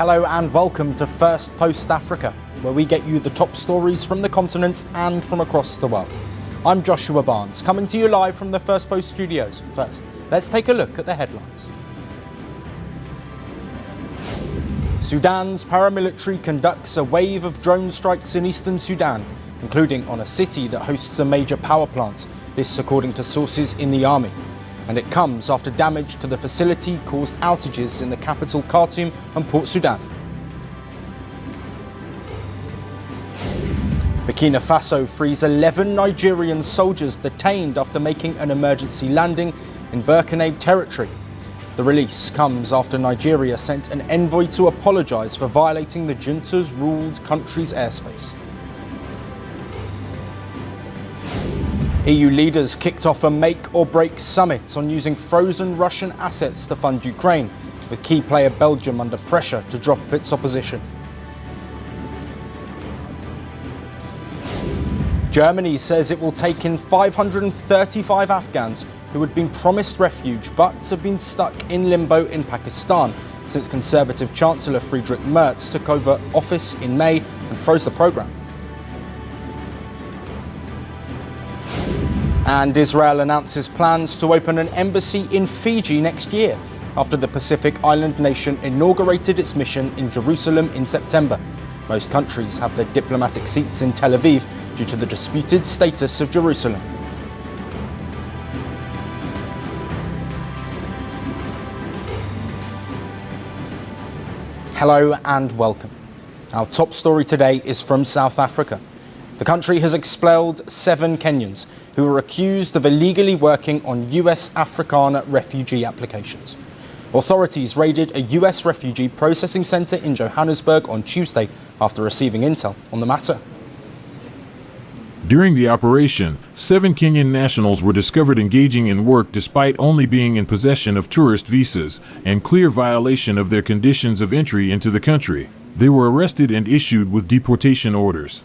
Hello and welcome to Firstpost Africa, where we get you the top stories from the continent and from across the world. I'm Joshua Barnes, coming to you live from the Firstpost studios. First, let's take a look at the headlines. Sudan's paramilitary conducts a wave of drone strikes in eastern Sudan, including on a city that hosts a major power plant, this according to sources in the army. And it comes after damage to the facility caused outages in the capital Khartoum and Port Sudan. Burkina Faso frees 11 Nigerian soldiers detained after making an emergency landing in Burkina territory. The release comes after Nigeria sent an envoy to apologise for violating the junta's ruled country's airspace. EU leaders kicked off a make-or-break summit on using frozen Russian assets to fund Ukraine, with key player Belgium under pressure to drop its opposition. Germany says it will take in 535 Afghans who had been promised refuge but have been stuck in limbo in Pakistan since Conservative Chancellor Friedrich Merz took over office in May and froze the programme. And Israel announces plans to open an embassy in Fiji next year after the Pacific island nation inaugurated its mission in Jerusalem in September. Most countries have their diplomatic seats in Tel Aviv due to the disputed status of Jerusalem. Hello and welcome. Our top story today is from South Africa. The country has expelled 7 Kenyans who were accused of illegally working on US Afrikaner refugee applications. Authorities raided a US refugee processing centre in Johannesburg on Tuesday after receiving intel on the matter. During the operation, 7 Kenyan nationals were discovered engaging in work despite only being in possession of tourist visas and clear violation of their conditions of entry into the country. They were arrested and issued with deportation orders.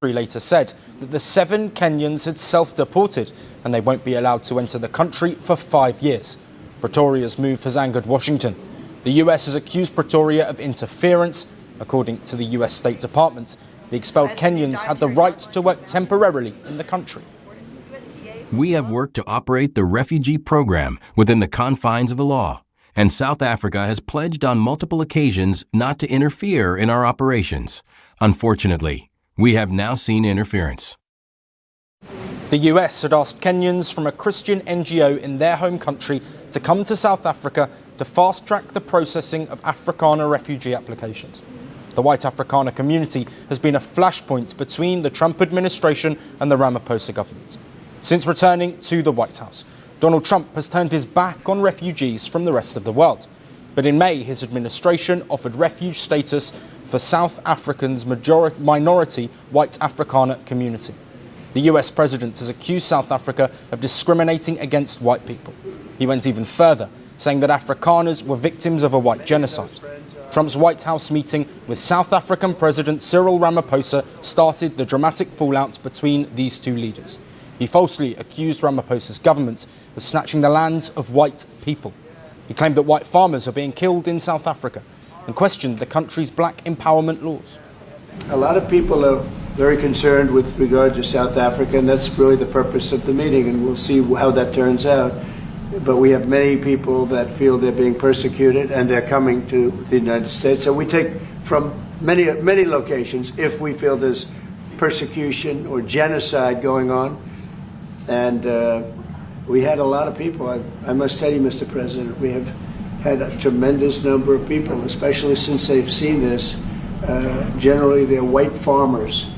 Later said that the 7 Kenyans had self-deported and they won't be allowed to enter the country for 5 years. Pretoria's move has angered Washington. The US has accused Pretoria of interference. According to the US State Department, the expelled Kenyans had the right to work temporarily in the country. We have worked to operate the refugee program within the confines of the law, and South Africa has pledged on multiple occasions not to interfere in our operations. Unfortunately, we have now seen interference. The US had asked Kenyans from a Christian NGO in their home country to come to South Africa to fast-track the processing of Afrikaner refugee applications. The white Afrikaner community has been a flashpoint between the Trump administration and the Ramaphosa government. Since returning to the White House, Donald Trump has turned his back on refugees from the rest of the world. But in May, his administration offered refuge status for South Africa's minority white Afrikaner community. The US president has accused South Africa of discriminating against white people. He went even further, saying that Afrikaners were victims of a white genocide. Trump's White House meeting with South African President Cyril Ramaphosa started the dramatic fallout between these two leaders. He falsely accused Ramaphosa's government of snatching the lands of white people. He claimed that white farmers are being killed in South Africa and questioned the country's black empowerment laws. A lot of people are very concerned with regard to South Africa, and that's really the purpose of the meeting, and we'll see how that turns out. But we have many people that feel they're being persecuted, and they're coming to the United States. So we take from many locations if we feel there's persecution or genocide going on. And we had a lot of people. I must tell you, Mr. President, we have had a tremendous number of people, especially since they've seen this. Generally, they're white farmers,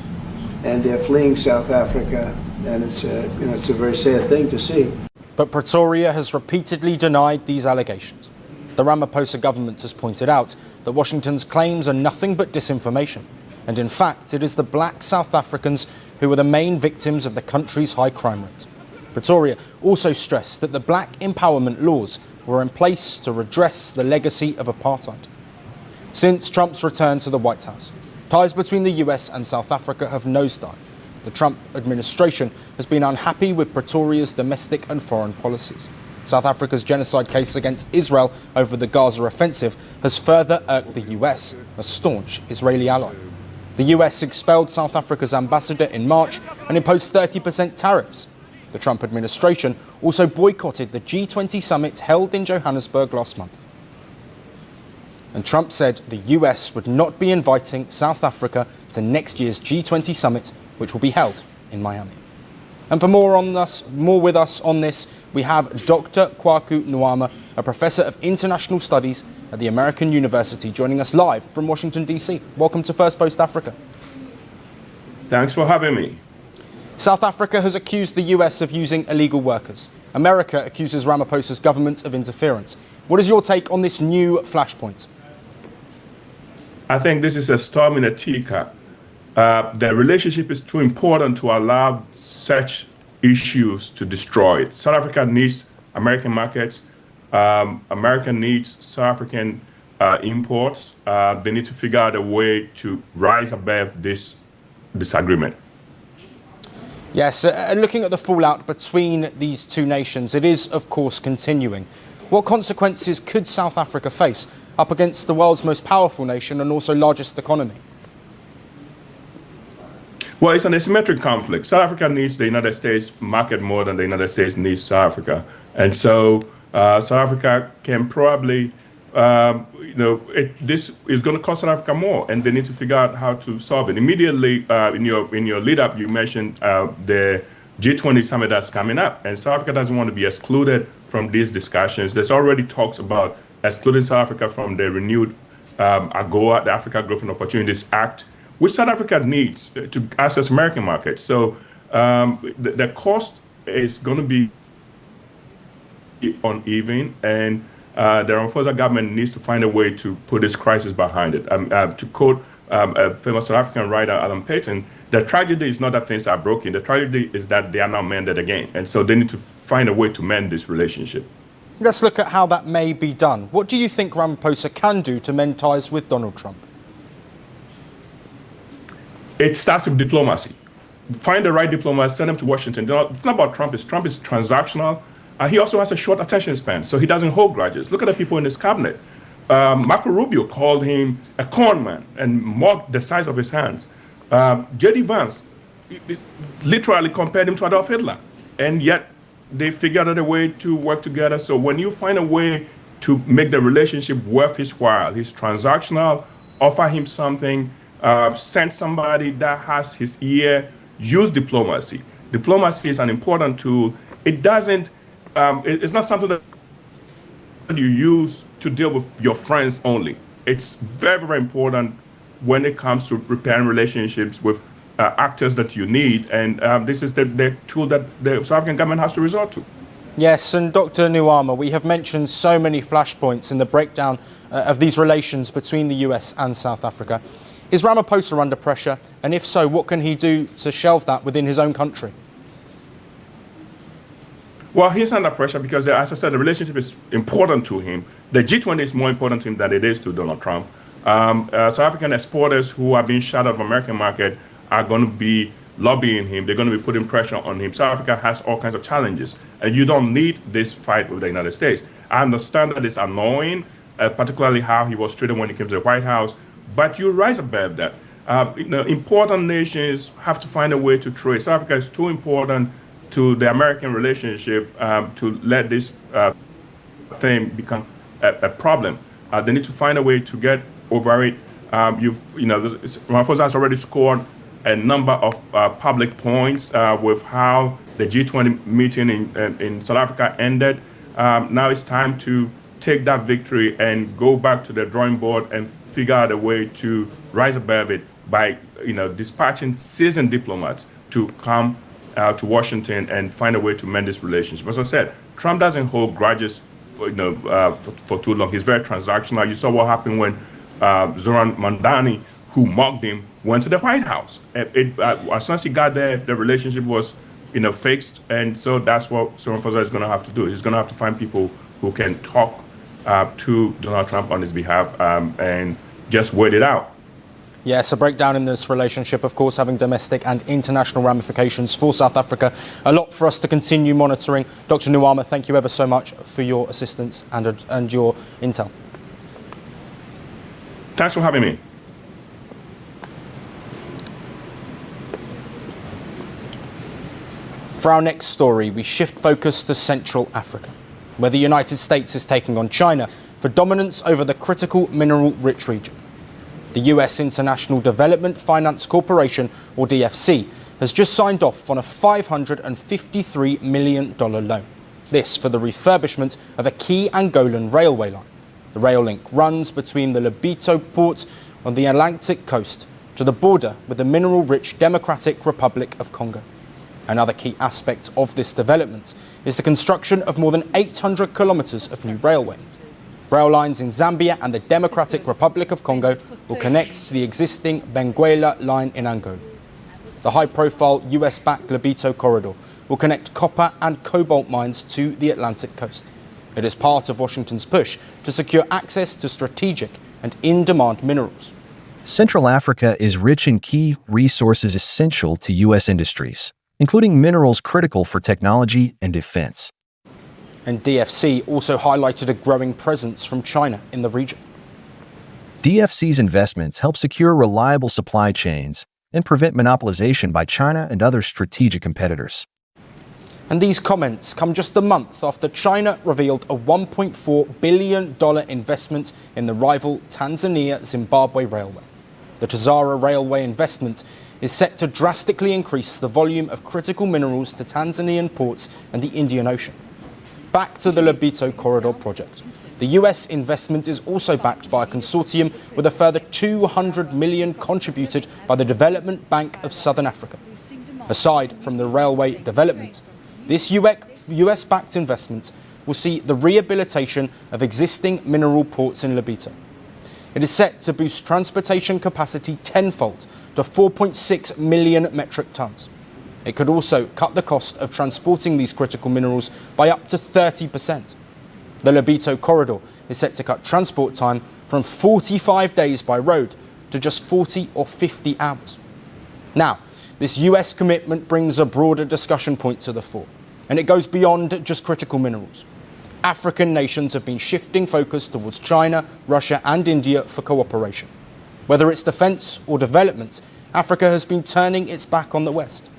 and they're fleeing South Africa, and it's a very sad thing to see. But Pretoria has repeatedly denied these allegations. The Ramaphosa government has pointed out that Washington's claims are nothing but disinformation. And in fact, it is the black South Africans who are the main victims of the country's high crime rate. Pretoria also stressed that the black empowerment laws were in place to redress the legacy of apartheid. Since Trump's return to the White House, ties between the US and South Africa have nosedived. The Trump administration has been unhappy with Pretoria's domestic and foreign policies. South Africa's genocide case against Israel over the Gaza offensive has further irked the US, a staunch Israeli ally. The US expelled South Africa's ambassador in March and imposed 30% tariffs. The Trump administration also boycotted the G20 summit held in Johannesburg last month. And Trump said the US would not be inviting South Africa to next year's G20 summit, which will be held in Miami. And for more with us on this, we have Dr. Kwaku Nwama, a professor of international studies at the American University, joining us live from Washington, D.C. Welcome to Firstpost Africa. Thanks for having me. South Africa has accused the US of using illegal workers. America accuses Ramaphosa's government of interference. What is your take on this new flashpoint? I think this is a storm in a teacup. The relationship is too important to allow such issues to destroy it. South Africa needs American markets. America needs South African imports. They need to figure out a way to rise above this disagreement. Yes, and looking at the fallout between these two nations, it is, of course, continuing. What consequences could South Africa face up against the world's most powerful nation and also largest economy? Well, it's an asymmetric conflict. South Africa needs the United States market more than the United States needs South Africa. And so South Africa can probably, this is going to cost South Africa more, and they need to figure out how to solve it. Immediately in your lead up, you mentioned the G20 summit that's coming up, and South Africa doesn't want to be excluded from these discussions. There's already talks about excluding South Africa from the renewed AGOA, the Africa Growth and Opportunities Act, which South Africa needs to access American markets. So the cost is going to be uneven, and the Ramaphosa government needs to find a way to put this crisis behind it. To quote a famous South African writer, Alan Paton, the tragedy is not that things are broken. The tragedy is that they are not mended again. And so they need to find a way to mend this relationship. Let's look at how that may be done. What do you think Ramaphosa can do to mend ties with Donald Trump? It starts with diplomacy. Find the right diplomats, send them to Washington. It's not about Trump. Trump is transactional. He also has a short attention span, so he doesn't hold grudges. Look at the people in his cabinet. Marco Rubio called him a corn man and mocked the size of his hands. J.D. Vance literally compared him to Adolf Hitler, and yet they figured out a way to work together. So when you find a way to make the relationship worth his while, he's transactional, offer him something, send somebody that has his ear, use diplomacy. Diplomacy is an important tool. It doesn't, it's not something that you use to deal with your friends only. It's very, very important when it comes to repairing relationships with actors that you need. And this is the tool that the South African government has to resort to. Yes, and Dr. Nwama, we have mentioned so many flashpoints in the breakdown of these relations between the US and South Africa. Is Ramaphosa under pressure? And if so, what can he do to shelve that within his own country? Well, he's under pressure because, as I said, the relationship is important to him. The G20 is more important to him than it is to Donald Trump. South African exporters who are being shut out of the American market are going to be lobbying him. They're going to be putting pressure on him. South Africa has all kinds of challenges, and you don't need this fight with the United States. I understand that it's annoying, particularly how he was treated when he came to the White House, but you rise above that. Important nations have to find a way to trade. South Africa is too important to the American relationship to let this thing become a problem. They need to find a way to get over it. Ramaphosa has already scored a number of public points with how the G20 meeting in South Africa ended. Now it's time to take that victory and go back to the drawing board and figure out a way to rise above it by dispatching seasoned diplomats to come to Washington and find a way to mend this relationship. As I said, Trump doesn't hold grudges for too long. He's very transactional. You saw what happened when Zoran Mandani, who mocked him, went to the White House. As soon as he got there, the relationship was fixed, and so that's what Ramaphosa is going to have to do. He's going to have to find people who can talk to Donald Trump on his behalf and just wait it out. Yes, a breakdown in this relationship, of course, having domestic and international ramifications for South Africa. A lot for us to continue monitoring. Dr. Nuama, thank you ever so much for your assistance and your intel. Thanks for having me. For our next story, we shift focus to Central Africa, where the United States is taking on China for dominance over the critical mineral-rich region. The US International Development Finance Corporation, or DFC, has just signed off on a $553 million loan. This for the refurbishment of a key Angolan railway line. The rail link runs between the Lobito port on the Atlantic coast to the border with the mineral-rich Democratic Republic of Congo. Another key aspect of this development is the construction of more than 800 kilometres of new railway. Rail lines in Zambia and the Democratic Republic of Congo will connect to the existing Benguela line in Angola. The high-profile US-backed Lobito Corridor will connect copper and cobalt mines to the Atlantic coast. It is part of Washington's push to secure access to strategic and in-demand minerals. Central Africa is rich in key resources essential to U.S. industries, including minerals critical for technology and defense. And DFC also highlighted a growing presence from China in the region. DFC's investments help secure reliable supply chains and prevent monopolization by China and other strategic competitors. And these comments come just a month after China revealed a $1.4 billion investment in the rival Tanzania-Zimbabwe railway. The Tazara railway investment is set to drastically increase the volume of critical minerals to Tanzanian ports and the Indian Ocean. Back to the Lobito Corridor project. The US investment is also backed by a consortium with a further $200 million contributed by the Development Bank of Southern Africa. Aside from the railway development, this US-backed investment will see the rehabilitation of existing mineral ports in Lobito. It is set to boost transportation capacity tenfold to 4.6 million metric tons. It could also cut the cost of transporting these critical minerals by up to 30%. The Lobito Corridor is set to cut transport time from 45 days by road to just 40 or 50 hours. Now, this US commitment brings a broader discussion point to the fore, and it goes beyond just critical minerals. African nations have been shifting focus towards China, Russia, and India for cooperation. Whether it's defense or development, Africa has been turning its back on the West.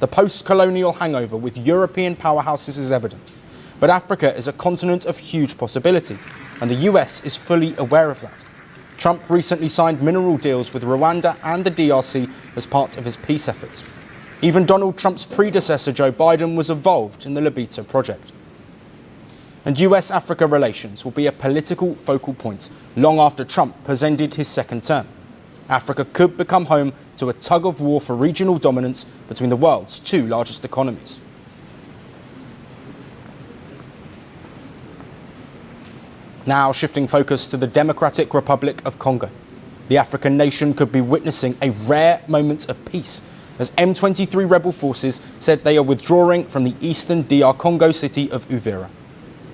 The post-colonial hangover with European powerhouses is evident, but Africa is a continent of huge possibility, and the US is fully aware of that. Trump recently signed mineral deals with Rwanda and the DRC as part of his peace efforts. Even Donald Trump's predecessor, Joe Biden, was involved in the Lobito project. And US-Africa relations will be a political focal point long after Trump has ended his second term. Africa could become home to a tug-of-war for regional dominance between the world's two largest economies. Now shifting focus to the Democratic Republic of Congo. The African nation could be witnessing a rare moment of peace as M23 rebel forces said they are withdrawing from the eastern DR Congo city of Uvira.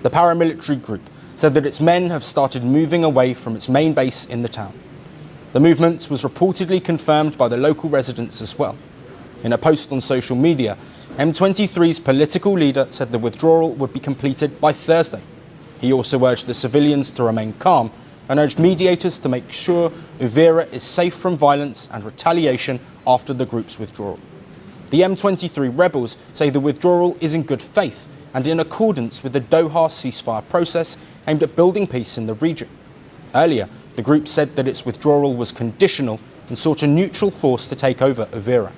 The paramilitary group said that its men have started moving away from its main base in the town. The movement was reportedly confirmed by the local residents as well. In a post on social media, M23's political leader said the withdrawal would be completed by Thursday. He also urged the civilians to remain calm and urged mediators to make sure Uvira is safe from violence and retaliation after the group's withdrawal. The M23 rebels say the withdrawal is in good faith and in accordance with the Doha ceasefire process aimed at building peace in the region. Earlier, the group said that its withdrawal was conditional and sought a neutral force to take over Uvira.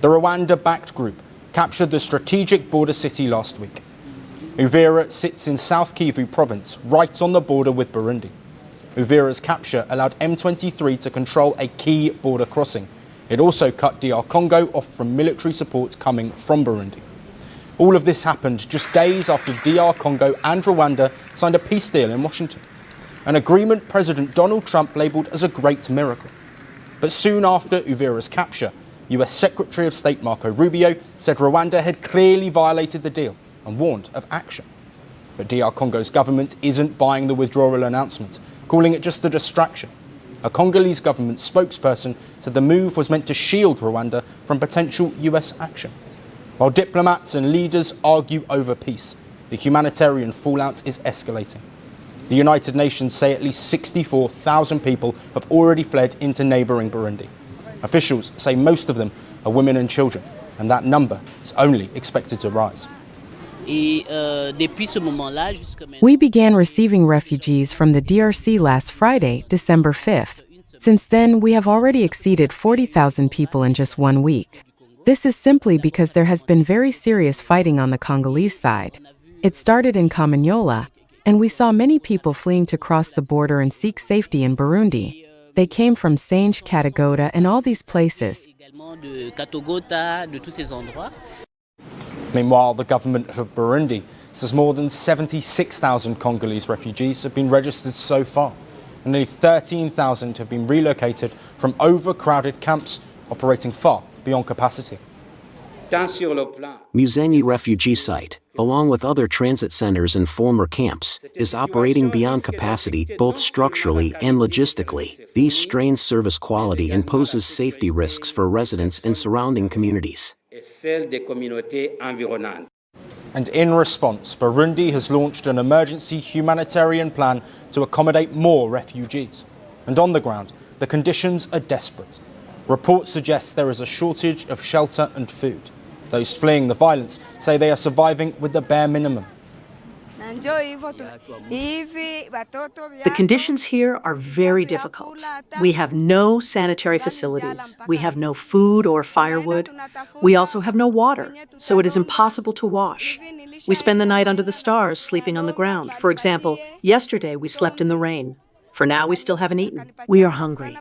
The Rwanda-backed group captured the strategic border city last week. Uvira sits in South Kivu province, right on the border with Burundi. Uvira's capture allowed M23 to control a key border crossing. It also cut DR Congo off from military support coming from Burundi. All of this happened just days after DR Congo and Rwanda signed a peace deal in Washington, an agreement President Donald Trump labelled as a great miracle. But soon after Uvira's capture, US Secretary of State Marco Rubio said Rwanda had clearly violated the deal and warned of action. But DR Congo's government isn't buying the withdrawal announcement, calling it just a distraction. A Congolese government spokesperson said the move was meant to shield Rwanda from potential US action. While diplomats and leaders argue over peace, the humanitarian fallout is escalating. The United Nations say at least 64,000 people have already fled into neighbouring Burundi. Officials say most of them are women and children, and that number is only expected to rise. We began receiving refugees from the DRC last Friday, December 5th. Since then, we have already exceeded 40,000 people in just 1 week. This is simply because there has been very serious fighting on the Congolese side. It started in Kamanyola, and we saw many people fleeing to cross the border and seek safety in Burundi. They came from Sange, Katagota, and all these places. Meanwhile, the government of Burundi says more than 76,000 Congolese refugees have been registered so far, and nearly 13,000 have been relocated from overcrowded camps operating far beyond capacity. Muzenyi refugee site, along with other transit centers and former camps, is operating beyond capacity both structurally and logistically. These strain service quality and poses safety risks for residents and surrounding communities. And in response, Burundi has launched an emergency humanitarian plan to accommodate more refugees. And on the ground, the conditions are desperate. Reports suggest there is a shortage of shelter and food. Those fleeing the violence say they are surviving with the bare minimum. The conditions here are very difficult. We have no sanitary facilities. We have no food or firewood. We also have no water, so it is impossible to wash. We spend the night under the stars, sleeping on the ground. For example, yesterday we slept in the rain. For now, we still haven't eaten. We are hungry.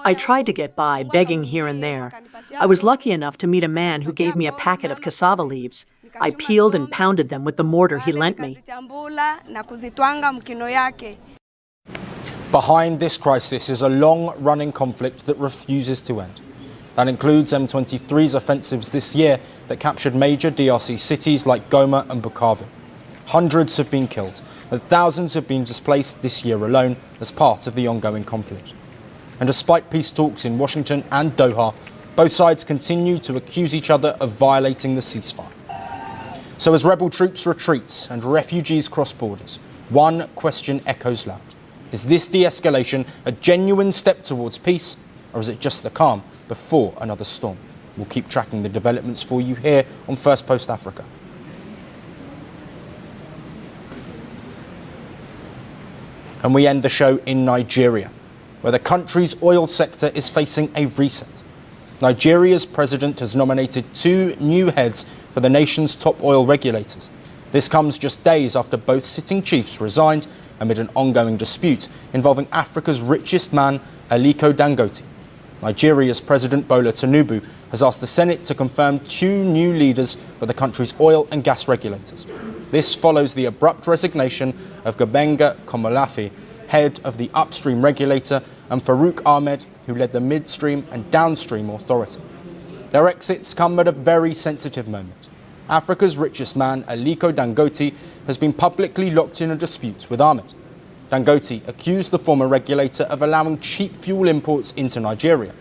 I tried to get by, begging here and there. I was lucky enough to meet a man who gave me a packet of cassava leaves. I peeled and pounded them with the mortar he lent me. Behind this crisis is a long-running conflict that refuses to end. That includes M23's offensives this year that captured major DRC cities like Goma and Bukavu. Hundreds have been killed, and thousands have been displaced this year alone as part of the ongoing conflict. And despite peace talks in Washington and Doha, both sides continue to accuse each other of violating the ceasefire. So as rebel troops retreat and refugees cross borders, one question echoes loud. Is this de-escalation a genuine step towards peace, or is it just the calm before another storm? We'll keep tracking the developments for you here on Firstpost Africa. And we end the show in Nigeria, where the country's oil sector is facing a reset. Nigeria's president has nominated 2 new heads for the nation's top oil regulators. This comes just days after both sitting chiefs resigned amid an ongoing dispute involving Africa's richest man, Aliko Dangote. Nigeria's President Bola Tinubu has asked the Senate to confirm 2 new leaders for the country's oil and gas regulators. This follows the abrupt resignation of Gabenga Komolafi, head of the upstream regulator, and Farouk Ahmed, who led the midstream and downstream authority. Their exits come at a very sensitive moment. Africa's richest man, Aliko Dangote, has been publicly locked in a dispute with Ahmed. Dangote accused the former regulator of allowing cheap fuel imports into Nigeria.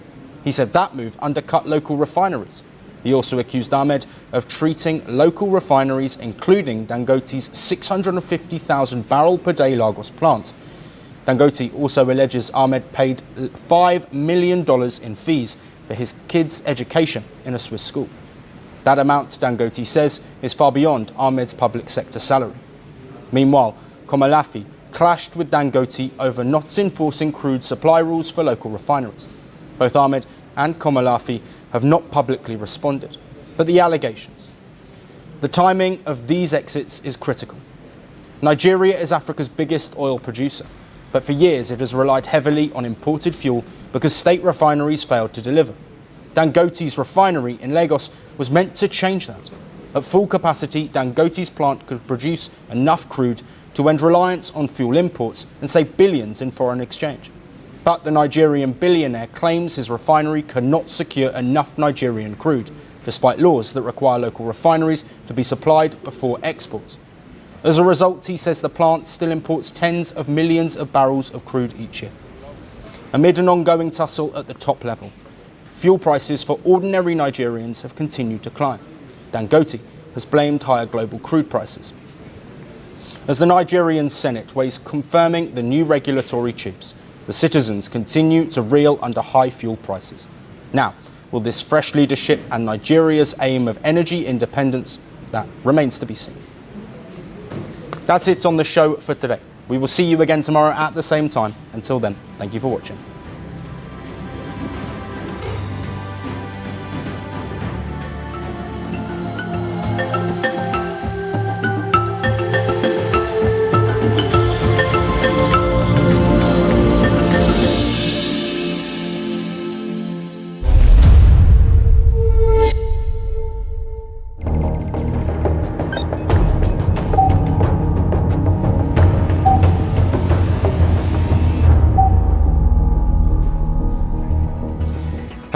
He said that move undercut local refineries. He also accused Ahmed of treating local refineries, including Dangote's 650,000 barrel per day Lagos plant. Dangote also alleges Ahmed paid $5 million in fees for his kids' education in a Swiss school. That amount, Dangote says, is far beyond Ahmed's public sector salary. Meanwhile, Komolafi clashed with Dangote over not enforcing crude supply rules for local refineries. Both Ahmed and Komolafi have not publicly responded. But the allegations. The timing of these exits is critical. Nigeria is Africa's biggest oil producer, but for years it has relied heavily on imported fuel because state refineries failed to deliver. Dangote's refinery in Lagos was meant to change that. At full capacity, Dangote's plant could produce enough crude to end reliance on fuel imports and save billions in foreign exchange. But the Nigerian billionaire claims his refinery cannot secure enough Nigerian crude, despite laws that require local refineries to be supplied before export. As a result, he says the plant still imports tens of millions of barrels of crude each year. amid an ongoing tussle at the top level. Fuel prices for ordinary Nigerians have continued to climb. Dangote has blamed higher global crude prices. As the Nigerian Senate weighs confirming the new regulatory chiefs, the citizens continue to reel under high fuel prices. Now, will this fresh leadership and Nigeria's aim of energy independence? That remains to be seen. That's it on the show for today. We will see you again tomorrow at the same time. Until then, thank you for watching.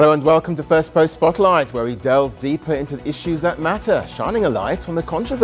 Hello and welcome to Firstpost Spotlight, where we delve deeper into the issues that matter, shining a light on the controversy.